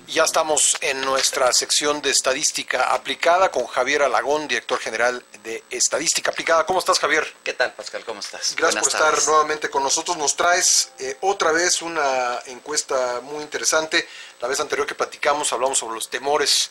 Ya estamos en nuestra sección de Estadística Aplicada con Javier Alagón, director general de Estadística Aplicada. ¿Cómo estás, Javier? ¿Qué tal, Pascal? ¿Cómo estás? Gracias por estar nuevamente con nosotros. Nos traes otra vez una encuesta muy interesante. La vez anterior que platicamos hablamos sobre los temores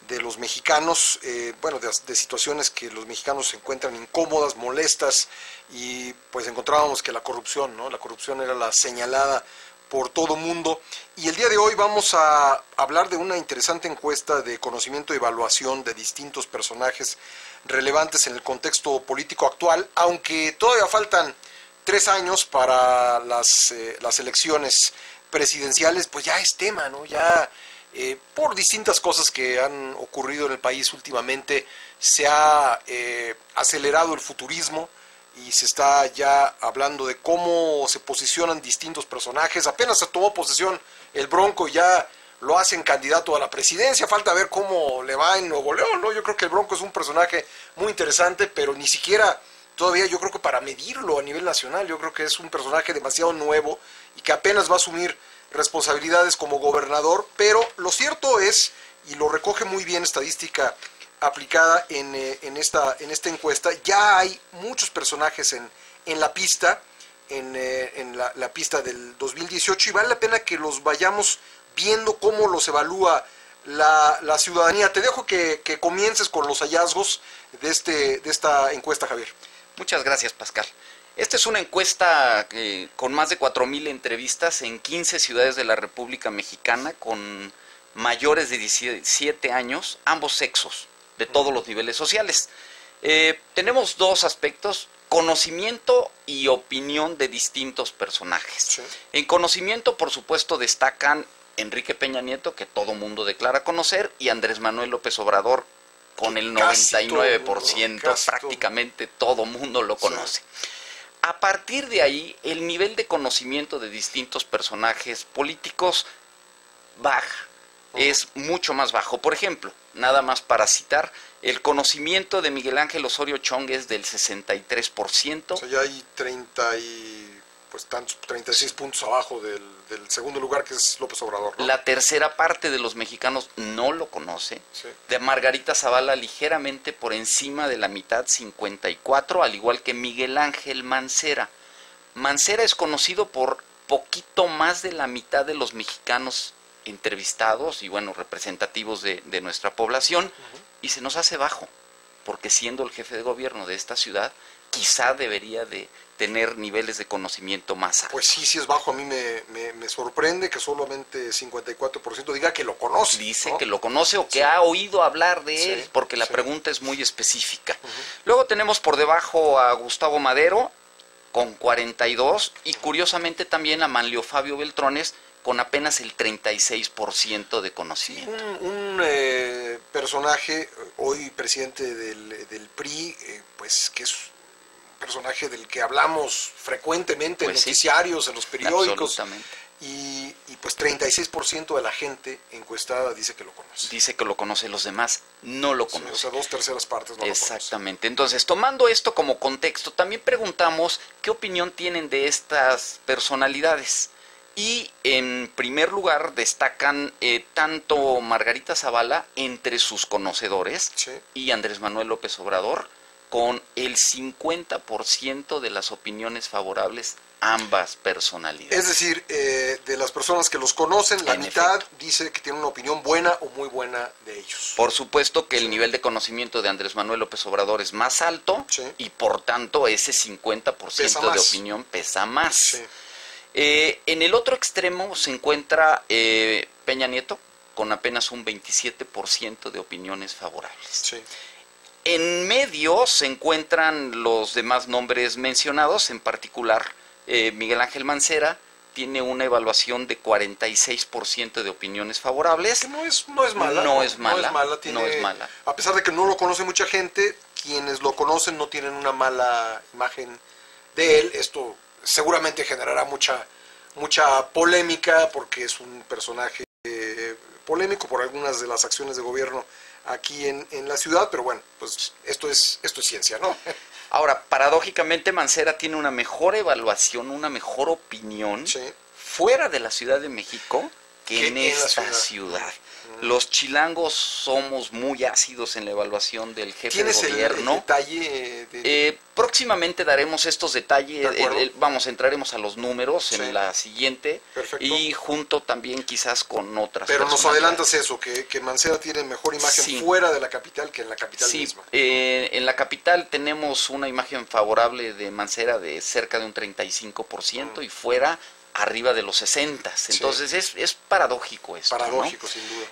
de los mexicanos, de situaciones que los mexicanos se encuentran incómodas, molestas, y pues encontrábamos que la corrupción, ¿no? La corrupción era la señalada por todo mundo. Y el día de hoy vamos a hablar de una interesante encuesta de conocimiento y evaluación de distintos personajes relevantes en el contexto político actual, aunque todavía faltan 3 años para las elecciones presidenciales, pues ya es tema, ¿no? Ya por distintas cosas que han ocurrido en el país últimamente, se ha acelerado el futurismo y se está ya hablando de cómo se posicionan distintos personajes. Apenas se tomó posesión el Bronco y ya lo hacen candidato a la presidencia. Falta ver cómo le va en Nuevo León, ¿no? Yo creo que el Bronco es un personaje muy interesante, pero ni siquiera todavía yo creo que para medirlo a nivel nacional. Yo creo que es un personaje demasiado nuevo y que apenas va a asumir responsabilidades como gobernador, pero lo cierto es, y lo recoge muy bien Estadística Aplicada en esta encuesta, ya hay muchos personajes en la pista, en la pista del 2018, y vale la pena que los vayamos viendo cómo los evalúa la ciudadanía. Te dejo que comiences con los hallazgos de esta encuesta, Javier. Muchas gracias, Pascal. Esta es una encuesta con más de 4,000 entrevistas en 15 ciudades de la República Mexicana con mayores de 17 años, ambos sexos, de todos los niveles sociales. Tenemos 2 aspectos: conocimiento y opinión de distintos personajes. Sí. En conocimiento, por supuesto, destacan Enrique Peña Nieto, que todo mundo declara conocer, y Andrés Manuel López Obrador, con el 99%, prácticamente todo mundo lo conoce. Sí. A partir de ahí, el nivel de conocimiento de distintos personajes políticos baja, es mucho más bajo. Por ejemplo, nada más para citar, el conocimiento de Miguel Ángel Osorio Chong es del 63%. O sea, ya hay 36 puntos abajo del segundo lugar, que es López Obrador, ¿no? La tercera parte de los mexicanos no lo conoce. Sí. De Margarita Zavala, ligeramente por encima de la mitad, 54, al igual que Miguel Ángel Mancera. Mancera es conocido por poquito más de la mitad de los mexicanos entrevistados y representativos de nuestra población, y se nos hace bajo, porque siendo el jefe de gobierno de esta ciudad, quizá debería de tener niveles de conocimiento más altos. Pues sí es bajo. A mí me sorprende que solamente 54% diga que lo conoce. Dice, ¿no? Que lo conoce o que ha oído hablar de él, porque la pregunta es muy específica. Luego tenemos por debajo a Gustavo Madero con 42, y curiosamente también a Manlio Fabio Beltrones con apenas el 36% de conocimiento. Sí, un personaje, hoy presidente del PRI, pues que es un personaje del que hablamos frecuentemente, pues en noticiarios, en los periódicos. Y pues 36% de la gente encuestada dice que lo conoce. Dice que lo conoce, los demás no lo conocen. Sí, o sea, 2/3 partes no lo conocen. Exactamente. Entonces, tomando esto como contexto, también preguntamos qué opinión tienen de estas personalidades. Y en primer lugar destacan tanto Margarita Zavala entre sus conocedores, sí, y Andrés Manuel López Obrador con el 50% de las opiniones favorables, ambas personalidades. Es decir, de las personas que los conocen, la mitad dice que tiene una opinión buena o muy buena de ellos. Por supuesto que el nivel de conocimiento de Andrés Manuel López Obrador es más alto, sí, y por tanto ese 50% de opinión pesa más. Sí. En el otro extremo se encuentra Peña Nieto con apenas un 27% de opiniones favorables. Sí. En medio se encuentran los demás nombres mencionados, en particular Miguel Ángel Mancera tiene una evaluación de 46% de opiniones favorables. Que no es mala. No es mala. No es mala. A pesar de que no lo conoce mucha gente, quienes lo conocen no tienen una mala imagen de él. Esto seguramente generará mucha polémica, porque es un personaje polémico por algunas de las acciones de gobierno aquí en la ciudad, pero bueno, pues esto es ciencia, ¿no? Ahora, paradójicamente, Mancera tiene una mejor evaluación, una mejor opinión, sí, fuera de la Ciudad de México que en esta ciudad. Los chilangos somos muy ácidos en la evaluación del jefe de gobierno. ¿Tienes el detalle? Próximamente daremos estos detalles, entraremos a los números en la siguiente. Perfecto. Y junto también quizás con otras Pero nos adelantas eso, que Mancera tiene mejor imagen fuera de la capital que en la capital misma. En la capital tenemos una imagen favorable de Mancera de cerca de un 35% y fuera arriba de los 60. Entonces es paradójico esto. Paradójico, ¿no? sin duda.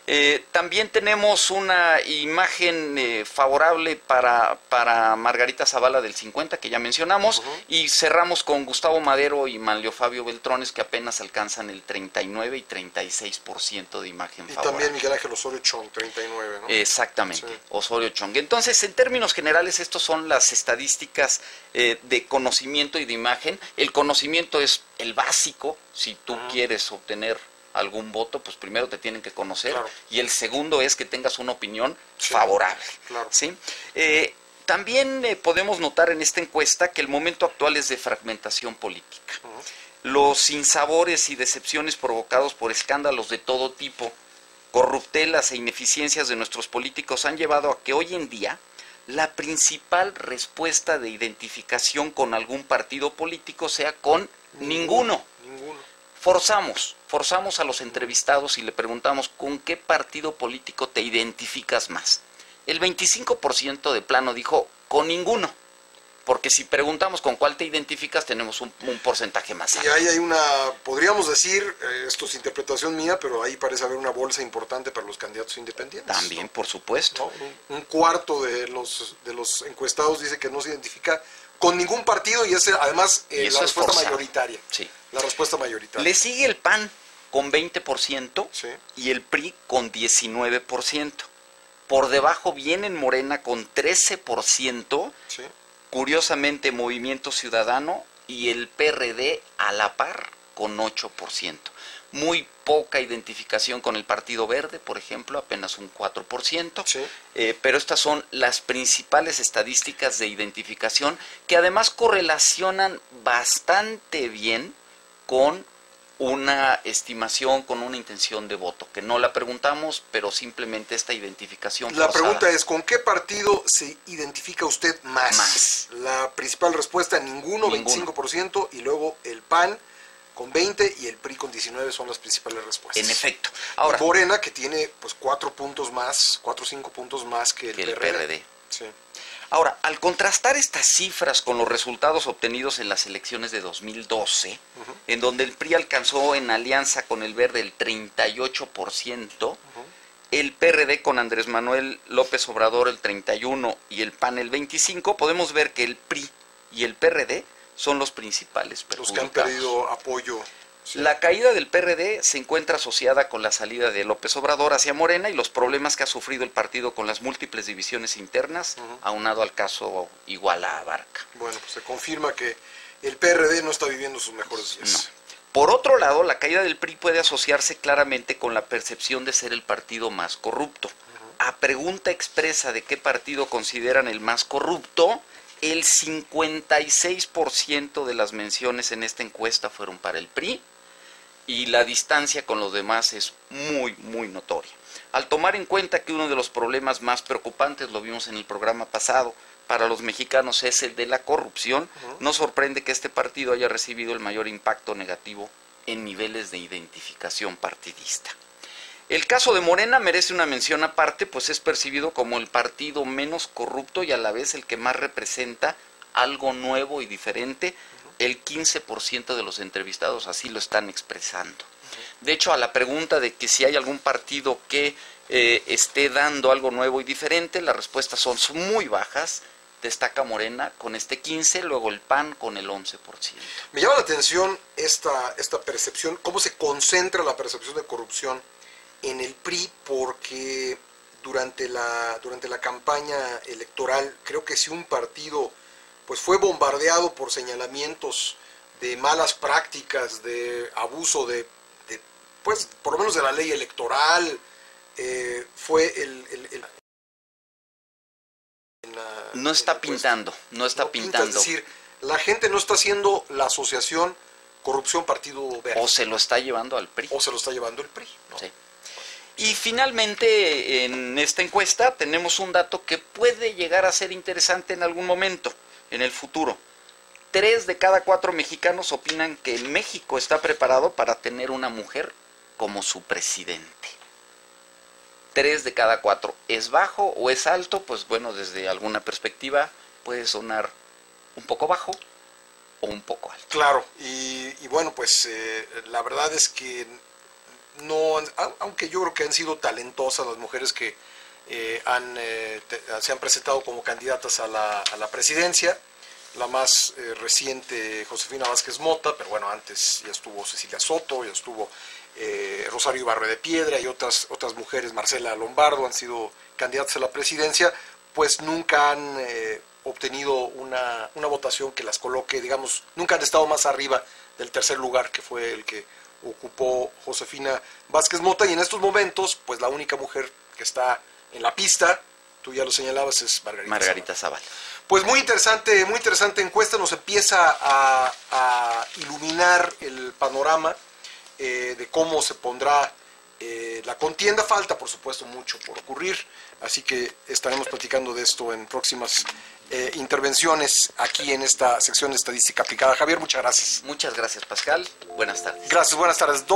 También tenemos una imagen favorable para Margarita Zavala del 50, que ya mencionamos, y cerramos con Gustavo Madero y Manlio Fabio Beltrones, que apenas alcanzan el 39 y 36% de imagen favorable. Y también Miguel Ángel Osorio Chong, 39, ¿no? Exactamente, Osorio Chong. Entonces, en términos generales, estos son las estadísticas de conocimiento y de imagen. El conocimiento es el básico. Si tú quieres obtener algún voto, pues primero te tienen que conocer, y el segundo es que tengas una opinión favorable. ¿Sí? También podemos notar en esta encuesta que el momento actual es de fragmentación política. Los sinsabores y decepciones provocados por escándalos de todo tipo, corruptelas e ineficiencias de nuestros políticos han llevado a que hoy en día la principal respuesta de identificación con algún partido político sea con ninguno. Forzamos a los entrevistados y le preguntamos ¿con qué partido político te identificas más? El 25% de plano dijo con ninguno, porque si preguntamos con cuál te identificas tenemos un porcentaje más alto. Y ahí hay podríamos decir, esto es interpretación mía, pero ahí parece haber una bolsa importante para los candidatos independientes. También, por supuesto. ¿No? Un cuarto de los encuestados dice que no se identifica con ningún partido y ese además la respuesta mayoritaria. Sí. La respuesta mayoritaria. Le sigue el PAN con 20% y el PRI con 19%. Por debajo vienen Morena con 13%. Sí. Curiosamente Movimiento Ciudadano y el PRD a la par con 8%. Muy poca identificación con el Partido Verde, por ejemplo, apenas un 4%. Sí. Pero estas son las principales estadísticas de identificación que además correlacionan bastante bien con una estimación, con una intención de voto, que no la preguntamos, pero simplemente esta identificación forzada. La pregunta es, ¿con qué partido se identifica usted más? La principal respuesta, ninguno. 25%, y luego el PAN con 20 y el PRI con 19 son las principales respuestas. En efecto. Ahora, y Morena, que tiene pues 4 o 5 puntos más que el PRD. Sí. Ahora, al contrastar estas cifras con los resultados obtenidos en las elecciones de 2012, en donde el PRI alcanzó en alianza con el Verde el 38%, el PRD con Andrés Manuel López Obrador el 31% y el PAN el 25%, podemos ver que el PRI y el PRD son los principales perjudicados. Los que han perdido apoyo. Sí. La caída del PRD se encuentra asociada con la salida de López Obrador hacia Morena y los problemas que ha sufrido el partido con las múltiples divisiones internas, aunado al caso Iguala-Abarca. Bueno, pues se confirma que el PRD no está viviendo sus mejores días. No. Por otro lado, la caída del PRI puede asociarse claramente con la percepción de ser el partido más corrupto. A pregunta expresa de qué partido consideran el más corrupto, el 56% de las menciones en esta encuesta fueron para el PRI y la distancia con los demás es muy, muy notoria. Al tomar en cuenta que uno de los problemas más preocupantes, lo vimos en el programa pasado, para los mexicanos es el de la corrupción, no sorprende que este partido haya recibido el mayor impacto negativo en niveles de identificación partidista. El caso de Morena merece una mención aparte, pues es percibido como el partido menos corrupto y a la vez el que más representa algo nuevo y diferente. El 15% de los entrevistados así lo están expresando. De hecho, a la pregunta de que si hay algún partido que esté dando algo nuevo y diferente, las respuestas son muy bajas. Destaca Morena con este 15%, luego el PAN con el 11%. Me llama la atención esta percepción, cómo se concentra la percepción de corrupción en el PRI, porque durante la campaña electoral, creo que si un partido pues fue bombardeado por señalamientos de malas prácticas, de abuso pues por lo menos de la ley electoral, fue no está pintando. Es decir, la gente no está haciendo la asociación corrupción Partido Verde. O se lo está llevando al PRI. O se lo está llevando el PRI, ¿no? Sí. Y finalmente, en esta encuesta tenemos un dato que puede llegar a ser interesante en algún momento, en el futuro. 3 de cada 4 mexicanos opinan que México está preparado para tener una mujer como su presidente. 3 de cada 4. ¿Es bajo o es alto? Pues bueno, desde alguna perspectiva puede sonar un poco bajo o un poco alto. Claro, y bueno, pues la verdad es que no, aunque yo creo que han sido talentosas las mujeres que se han presentado como candidatas a la presidencia. La más reciente, Josefina Vázquez Mota, pero bueno, antes ya estuvo Cecilia Soto, ya estuvo Rosario Ibarra de Piedra y otras mujeres, Marcela Lombardo, han sido candidatas a la presidencia, pues nunca han obtenido una votación que las coloque, digamos, nunca han estado más arriba del tercer lugar, que fue el que ocupó Josefina Vázquez Mota, y en estos momentos, pues la única mujer que está en la pista, tú ya lo señalabas, es Margarita Zavala. Pues muy interesante encuesta, nos empieza a iluminar el panorama de cómo se pondrá la contienda. Falta, por supuesto, mucho por ocurrir, así que estaremos platicando de esto en próximas intervenciones aquí en esta sección de Estadística Aplicada. Javier, muchas gracias. Muchas gracias, Pascal. Buenas tardes. Gracias, buenas tardes.